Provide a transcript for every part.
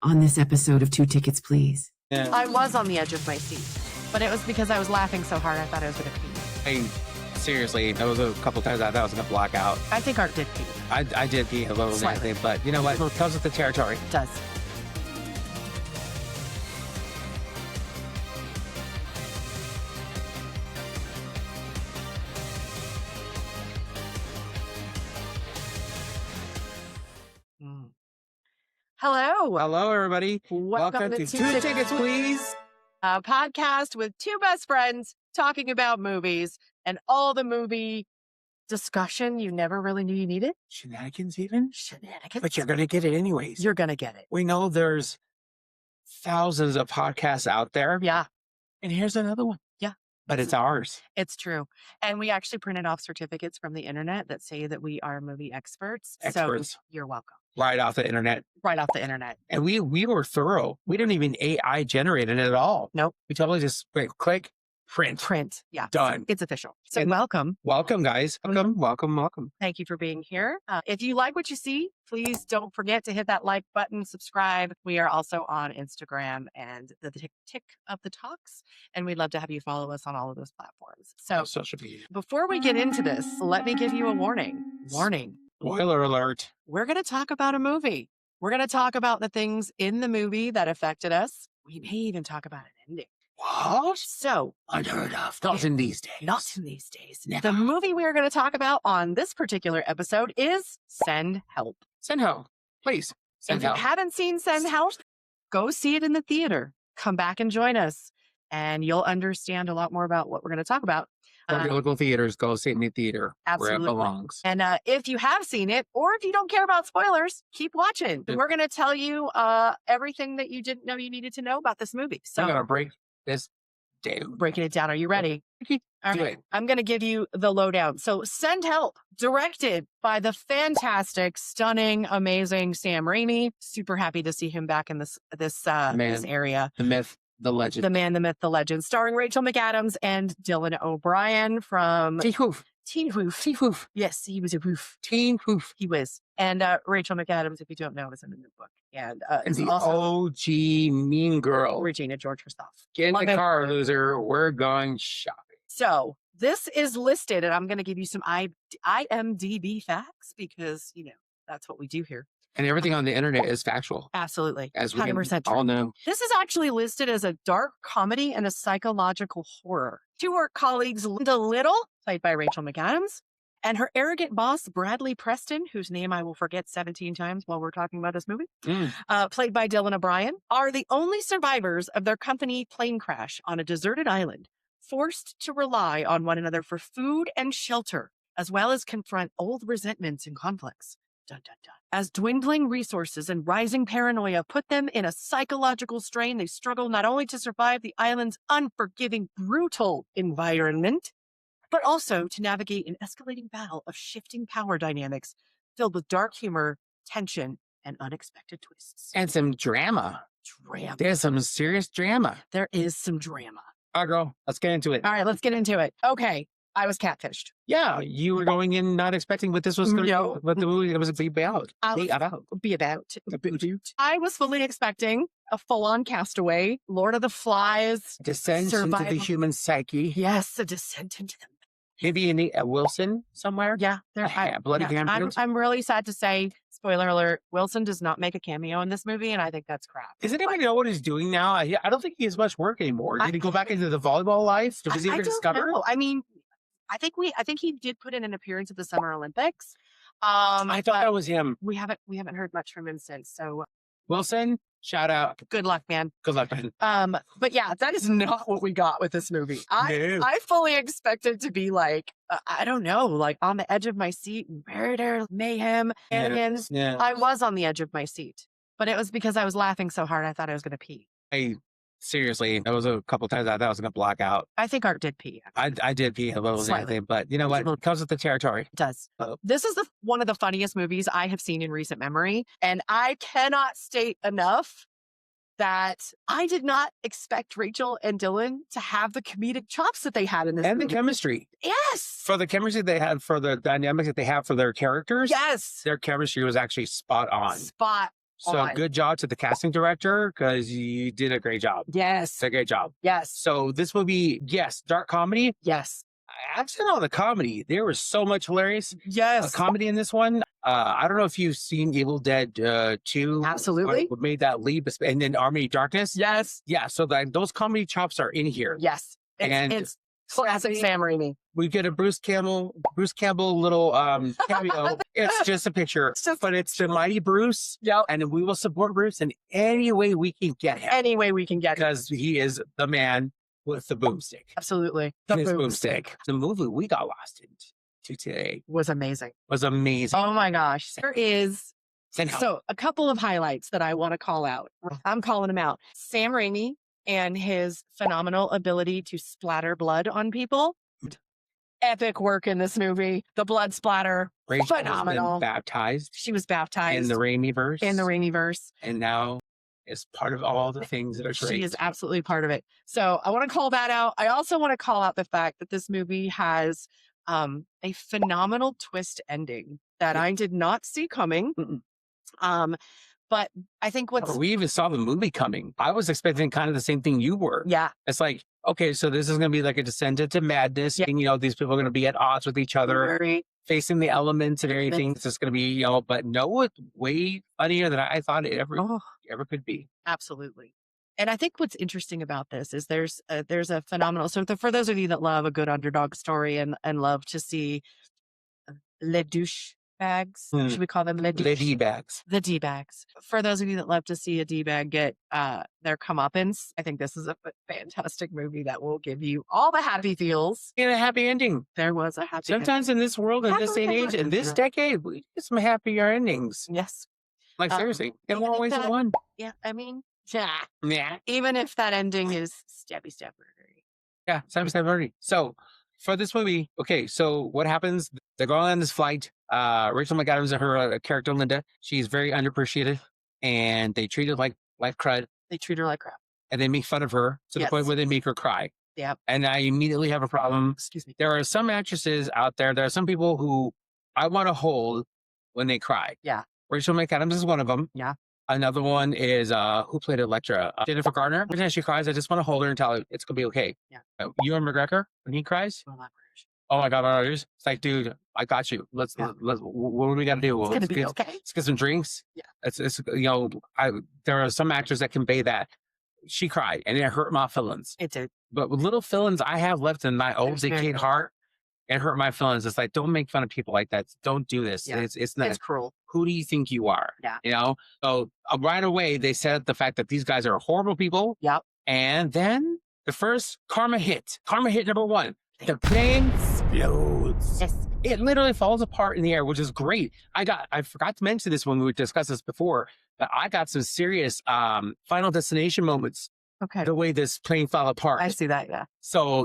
on this episode of Two Tickets, Please. Yeah. I was on the edge of my seat, but it was because I was laughing so hard I thought I was going to pee. Seriously, there was a couple times I thought I was going to black out. I think Art did pee. I did pee a little Slightly. bit, but you know what? It comes with the territory. It does. Hello. Hello, everybody. Welcome to Two Tickets, Please. A podcast with two best friends talking about movies and all the movie discussion you never really knew you needed. Shenanigans even? Shenanigans. But you're going to get it anyways. You're going to get it. We know there's thousands of podcasts out there. Yeah, And here's another one. Yeah. But it's ours. it's true. And we actually printed off certificates from the internet that say that we are movie experts. Experts. So you're welcome. Right off the internet. Right off the internet. And we were thorough. We didn't even AI generate it at all. Nope. We totally just click, print. Print. Yeah. Done. It's official. So And- welcome. Welcome, guys. Welcome. Thank you for being here. If you like what you see, please don't forget to hit that like button, subscribe. We are also on Instagram and the tick of the talks. And we'd love to have you follow us on all of those platforms. So Social media. before we get into this, let me give you a warning. Spoiler alert. We're going to talk about a movie. We're going to talk about the things in the movie that affected us. We may even talk about an ending. What? So, Unheard of. Not in these days. not in these days. Never. The movie we are going to talk about on this particular episode is Send Help. Send help. Please. Send If you help. haven't seen Send Help, go see it in the theater. Come back and join us, and you'll understand a lot more about what we're going to talk about. From your local theaters, go sit in the theater where Absolutely. it belongs. And if you have seen it, or if you don't care about spoilers, keep watching. Yeah. We're going to tell you everything that you didn't know you needed to know about this movie. So I'm going to break this down. breaking it down. Are you ready? All Do right. it. I'm going to give you the lowdown. So Send Help, directed by the fantastic, stunning, amazing Sam Raimi. Super happy to see him back in this area. The myth, the legend. The man, the myth, the legend, starring Rachel McAdams and Dylan O'Brien from Teen Hoof. Teen Hoof. Teen Hoof. Yes, he was a hoof. Teen Hoof. He was. And Rachel McAdams, if you don't know, is in the new book. And And is the also OG mean girl. Regina George herself. Get in Love the it. car, loser. We're going shopping. So this is listed, and I'm going to give you some IMDb facts because, that's what we do here. And everything on the internet is factual, Absolutely. as we 100% true. all know. This is actually listed as a dark comedy and a psychological horror. Two work colleagues, Linda Little, played by Rachel McAdams, and her arrogant boss, Bradley Preston, whose name I will forget 17 times while we're talking about this movie, played by Dylan O'Brien, are the only survivors of their company plane crash on a deserted island, forced to rely on one another for food and shelter, as well as confront old resentments and conflicts. Dun, dun, dun. As dwindling resources and rising paranoia put them in a psychological strain, they struggle not only to survive the island's unforgiving, brutal environment, but also to navigate an escalating battle of shifting power dynamics filled with dark humor, tension, and unexpected twists. And some drama. Drama. There's some serious drama. There is some drama. All right, girl. Let's get into it. All right, let's get into it. Okay, I was catfished. Yeah, you were going in not expecting what this was going to No. be, what the movie was be about. Be about. I was fully expecting a full-on Castaway, Lord of the Flies. Descent into the Survival. human psyche. Yes, a descent into the Maybe in a Wilson somewhere. Yeah, Bloody Handprints. I'm really sad to say, spoiler alert, Wilson does not make a cameo in this movie, and I think that's crap. Does anybody know what he's doing now? I don't think he has much work anymore. Did he go back into the volleyball life? Was he I ever don't discovered? know. I mean, I think he did put in an appearance at the Summer Olympics. I thought that was him. we haven't heard much from him since. So Wilson, shout out. good luck, man. Good luck, man. But yeah, that is not what we got with this movie. No. I fully expected to be like, I don't know, like on the edge of my seat, murder, mayhem, aliens. Yeah. I was on the edge of my seat, but it was because I was laughing so hard I thought I was going to pee. Seriously, there was a couple times I thought I was going to black out. I think Art did pee. I did pee a little Slightly. bit, but you know what? It comes with the territory. It does. Oh. This is one of the funniest movies I have seen in recent memory. And I cannot state enough that I did not expect Rachel and Dylan to have the comedic chops that they had in this And the movie. chemistry. Yes. For the chemistry they had, for the dynamics that they have for their characters, Yes. their chemistry was actually spot on. Spot So good job to the casting director because you did a great job. Yes. It's a great job. Yes. So this movie, yes, dark comedy. Yes. Absent all the comedy, there was so much hilarious Yes. comedy in this one. I don't know if you've seen Evil Dead 2. Absolutely. What made that leap, and then Army of Darkness. Yes. Yeah, so those comedy chops are in here. Yes. It's classic Sam Raimi. We get a Bruce Campbell little cameo. It's just a picture, but it's the mighty Bruce. Yep. And we will support Bruce in any way we can get him. Any way we can get him. Because he is the man with the boomstick. Absolutely. His boomstick. The movie we got lost into today was amazing. Oh my gosh. There is so a couple of highlights that I want to call out. I'm calling them out. Sam Raimi and his phenomenal ability to splatter blood on people. Epic work in this movie. The blood splatter, phenomenal. Baptized. She was baptized in the Raimi-verse. And now is part of all the things that are great. She is absolutely part of it. So I want to call that out. I also want to call out the fact that this movie has a phenomenal twist ending that I did not see coming. But I think we even saw the movie coming. I was expecting kind of the same thing you were. Yeah. It's like, okay, so this is going to be like a descent into madness. Yeah. And, these people are going to be at odds with each other, facing the elements and everything. It's just going to be, but no, it's way funnier than I thought it ever could be. Absolutely. And I think what's interesting about this is there's a phenomenal. So for those of you that love a good underdog story and love to see le douche bags, should we call them le D-bags? The D-bags. For those of you that love to see a D-bag get their comeuppance, I think this is a fantastic movie that will give you all the happy feels. And a happy ending. There was a happy Sometimes in this world, in this day and age, in this decade, we get some happier endings. Yes. Like seriously, in more ways than one. Yeah, I mean, yeah. Even if that ending is stabby stab murdery. Yeah, stabby stab murdery. So for this movie, okay, so what happens? They're going on this flight. Rachel McAdams and her character Linda, she's very underappreciated, and they treat her like crud. They treat her like crap, and they make fun of her to the point where they make her cry. Yeah, and I immediately have a problem. Excuse me. There are some actresses out there. There are some people who I want to hold when they cry. Yeah, Rachel McAdams is one of them. Yeah. Another one is who played Electra? Jennifer Garner. Every time she cries, I just want to hold her and tell her it's gonna be okay. Yeah. Ewan McGregor when he cries. Oh my God, it's like, dude, I got you. Let's what do we got to do? Let's get some drinks. Yeah. It's there are some actors that convey that. She cried and it hurt my feelings. It did. But with little feelings I have left in my old decayed heart, it hurt my feelings. It's like, don't make fun of people like that. Don't do this. Yeah. It's not. It's cruel. Who do you think you are? Yeah. So right away they said the fact that these guys are horrible people. Yep. And then the first karma hit number one. The plane explodes. Yes. It literally falls apart in the air, which is great. I forgot to mention this when we discussed this before, but I got some serious Final Destination moments. Okay. The way this plane fell apart. I see that, yeah. So,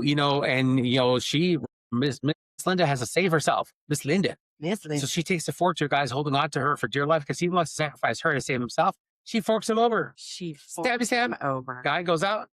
Miss Linda has to save herself. Miss Linda. So she takes the fork to her guys holding on to her for dear life because he wants to sacrifice her to save himself. She forks him over. Stabby stab. Over. Guy goes out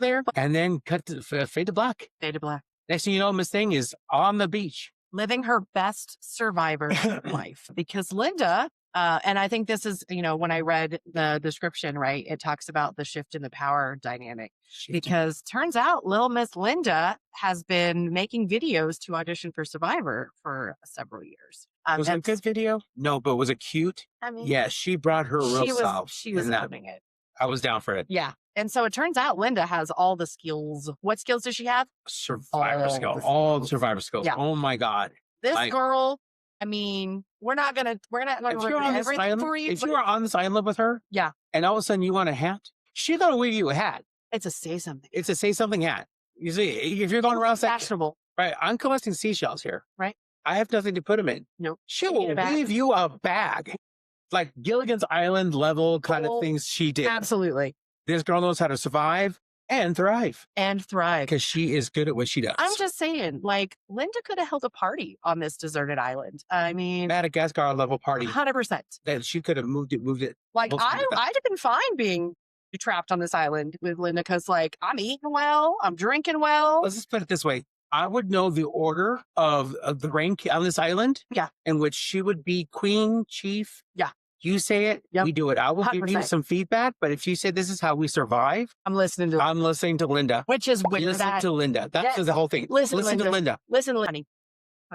there and then cut to fade to black. Fade to black. Next thing you know, Miss Thing is on the beach. Living her best survivor life. Because Linda, and I think this is, when I read the description, right, it talks about the shift in the power dynamic. Because turns out little Miss Linda has been making videos to audition for Survivor for several years. Was it a good video? No, but was it cute? I mean, yeah, she brought her real self. She was owning it. I was down for it. Yeah. And so it turns out Linda has all the skills. What skills does she have? Survivor skills. All the survivor skills. Yeah. Oh my God. This girl, I mean, we're not going to everything for you. If you are on this island with her, yeah, and all of a sudden you want a hat, she's going to wear you a hat. It's a say something. It's a say something hat. You see, if you're going around fashionable. Right. I'm collecting seashells here. Right. I have nothing to put them in. No. She will leave you a bag. Like Gilligan's Island level kind of things she did. Absolutely. This girl knows how to survive and thrive. Because she is good at what she does. I'm just saying, Linda could have held a party on this deserted island. I mean, Madagascar level party. 100%. That she could have moved it. I'd have been fine being trapped on this island with Linda because, I'm eating well, I'm drinking well. Let's just put it this way. I would know the order of the rank on this island. Yeah. In which she would be queen, chief. Yeah. You say it, Yep. we do it. I will give you 100%. some feedback, but if you say this is how we survive, I'm listening to I'm listening to Linda. which is where Listen that to Linda. That's Yes. the whole thing. Listen, Listen to Linda. listen, honey.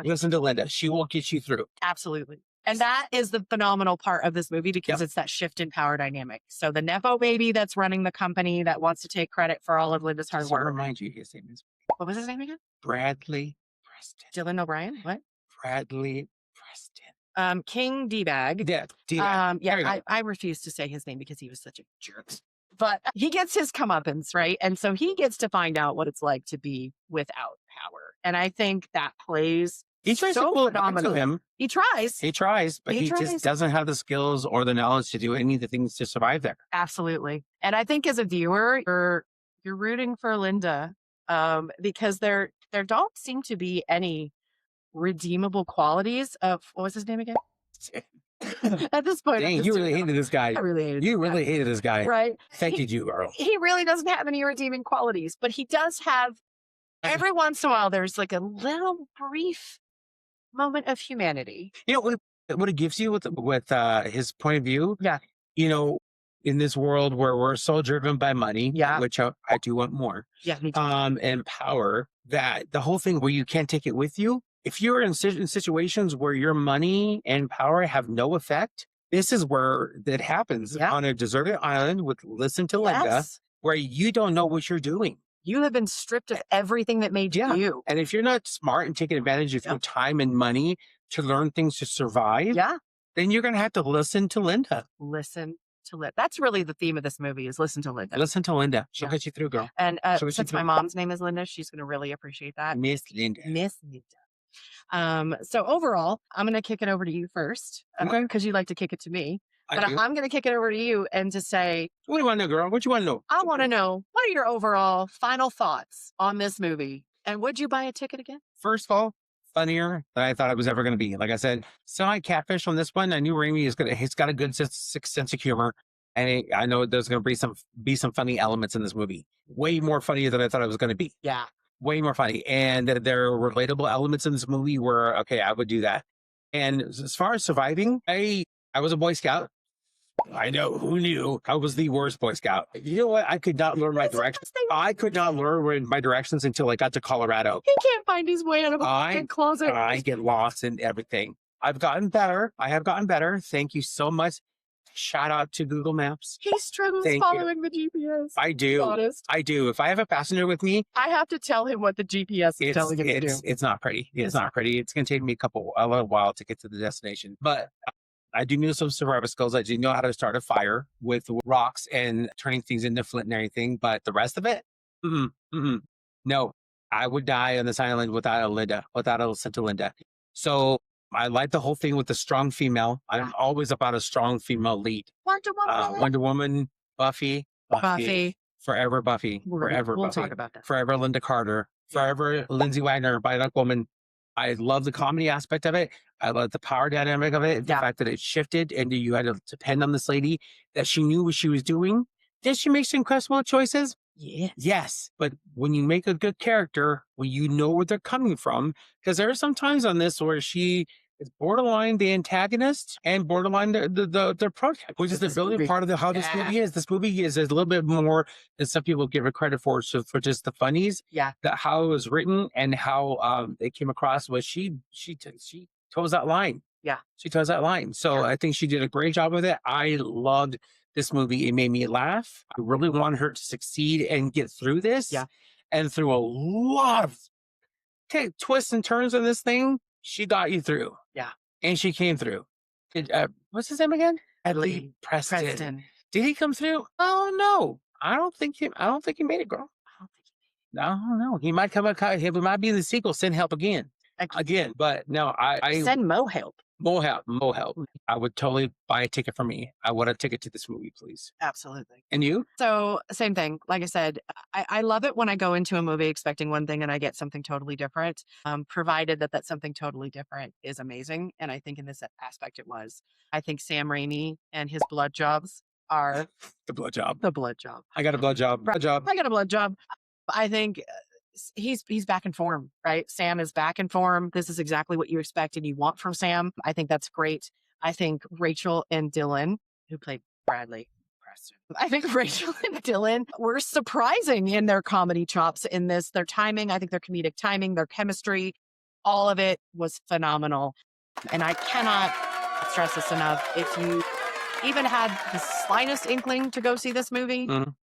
Listen to Linda. She will get you through. Absolutely. And that is the phenomenal part of this movie because it's that shift in power dynamic. So the Nepo baby that's running the company that wants to take credit for all of Linda's hard So work. remind you, his name is What was his name again? Bradley Preston. Dylan O'Brien? What? Bradley Preston. King D-Bag. Yeah. There you go. I refuse to say his name because he was such a jerk. But he gets his comeuppance, right? And so he gets to find out what it's like to be without power. And I think that plays He tries so to pull it back to phenomenally. him. He tries. He tries, but he tries. just doesn't have the skills or the knowledge to do any of the things to survive there. Absolutely. And I think as a viewer, you're rooting for Linda because there don't seem to be any redeemable qualities of what was his name again? At this point, Dang, you really hated this guy. I really hated You this really guy. hated this guy. Right. Thank you, girl. He really doesn't have any redeeming qualities, but he does have every once in a while there's like a little brief moment of humanity. You know what it gives you with his point of view? Yeah. You know, in this world where we're so driven by money, Yeah. which I do want more, Yeah, me too. and power, that the whole thing where you can't take it with you, if you're in situations where your money and power have no effect, this is where that happens on a deserted island with Listen to Linda, where you don't know what you're doing. You have been stripped of everything that made you. And if you're not smart and taking advantage of your time and money to learn things to survive, then you're going to have to listen to Linda. Listen to Linda. That's really the theme of this movie is listen to Linda. Listen to Linda. She'll get you through, girl. And since my mom's name is Linda, she's going to really appreciate that. Miss Linda. Miss Linda. So overall, I'm going to kick it over to you first because you like to kick it to me. But I'm going to kick it over to you and to say, what do you want to know, girl? What you want to know? I want to know, what are your overall final thoughts on this movie? And would you buy a ticket again? First of all, funnier than I thought it was ever going to be. Like I said, semi-catfish on this one. I knew Raimi he's got a good sense of humor. And I know there's going to be some funny elements in this movie. Way more funnier than I thought it was going to be. Yeah. Way more funny. And there are relatable elements in this movie where, okay, I would do that. And as far as surviving, I was a Boy Scout. I know, who knew? I was the worst Boy Scout. You know what? I could not learn my directions. I could not learn my directions until I got to Colorado. He can't find his way out of a closet. I get lost in everything. I've gotten better. I have gotten better. Thank you so much. Shout out to Google Maps. He struggles following the GPS. I do. Honest. I do. If I have a passenger with me, I have to tell him what the GPS is telling him to do. It's not pretty. It's not pretty. It's going to take me a little while to get to the destination. But I do know some survival skills. I do know how to start a fire with rocks and turning things into flint and everything. But the rest of it, no. I would die on this island without a Listen to Linda. So I like the whole thing with the strong female. I'm always about a strong female lead. Wonder Woman, Buffy. Forever Buffy. Forever we'll Buffy. Talk about that. Forever Linda Carter. Forever Lindsay Wagner, Bionic Woman. I love the comedy aspect of it. I love the power dynamic of it. The fact that it shifted and you had to depend on this lady, that she knew what she was doing. Did she make some questionable choices? Yes. But when you make a good character, when you know where they're coming from, because there are some times on this where she is borderline the antagonist and borderline the protagonist, which is the brilliant part of how this movie is. This movie is a little bit more than some people give it credit for just the funnies. That how it was written and how it came across was she toes that line. She toes that line. So I think she did a great job with it. I loved this movie. It made me laugh. I really wanted her to succeed and get through this. And through a lot of twists and turns in this thing, she got you through. And she came through. What's his name again? Bradley Preston. Did he come through? Oh no. I don't think he made it, girl. No. He might come. He might be in the sequel. Send help again. But no, I send Mo help. Mo help. I would totally buy a ticket for me. I want a ticket to this movie, please. Absolutely. And you? So same thing. Like I said, I love it when I go into a movie expecting one thing and I get something totally different, provided that something totally different is amazing. And I think in this aspect it was. I think Sam Raimi and his blood jobs are... The blood job. I got a blood job. I got a blood job. I think... He's back in form, right? Sam is back in form. This is exactly what you expect and you want from Sam. I think that's great. I think Rachel and Dylan, who played Bradley Preston, I think Rachel and Dylan were surprising in their comedy chops in this. Their timing, I think their comedic timing, their chemistry, all of it was phenomenal. And I cannot stress this enough. If you even had the slightest inkling to go see this movie,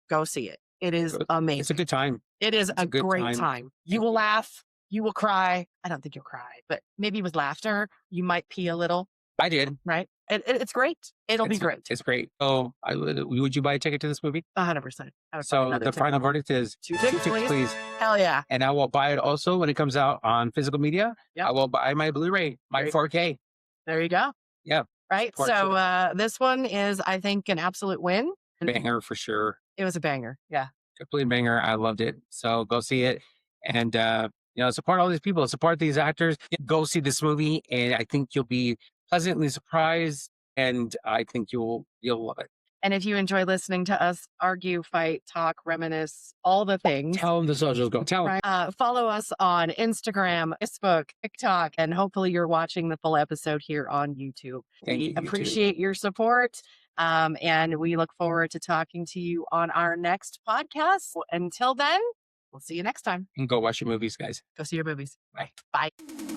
go see it. It is amazing. It's a good time. It is It's a good great time. You will laugh. You will cry. I don't think you'll cry, but maybe with laughter, you might pee a little, I did. right? It's great. It'll be great. It's great. So, would you buy a ticket to this movie? 100%. So the final verdict is two tickets, please. Hell yeah. And I will buy it also when it comes out on physical media. Yep. I will buy my Blu-ray, my 4K. There you go. Yeah. Right. So this one is, I think, an absolute win. Banger for sure. It was a banger. Yeah. Complete banger. I loved it. So go see it. And, support all these people, support these actors. Go see this movie. And I think you'll be pleasantly surprised. And I think you'll love it. And if you enjoy listening to us argue, fight, talk, reminisce, all the things. Tell them the socials go. Tell them. Follow us on Instagram, Facebook, TikTok, and hopefully you're watching the full episode here on YouTube. We appreciate your support. And we look forward to talking to you on our next podcast. Until then, we'll see you next time. And go watch your movies, guys. Go see your movies. Bye. Bye.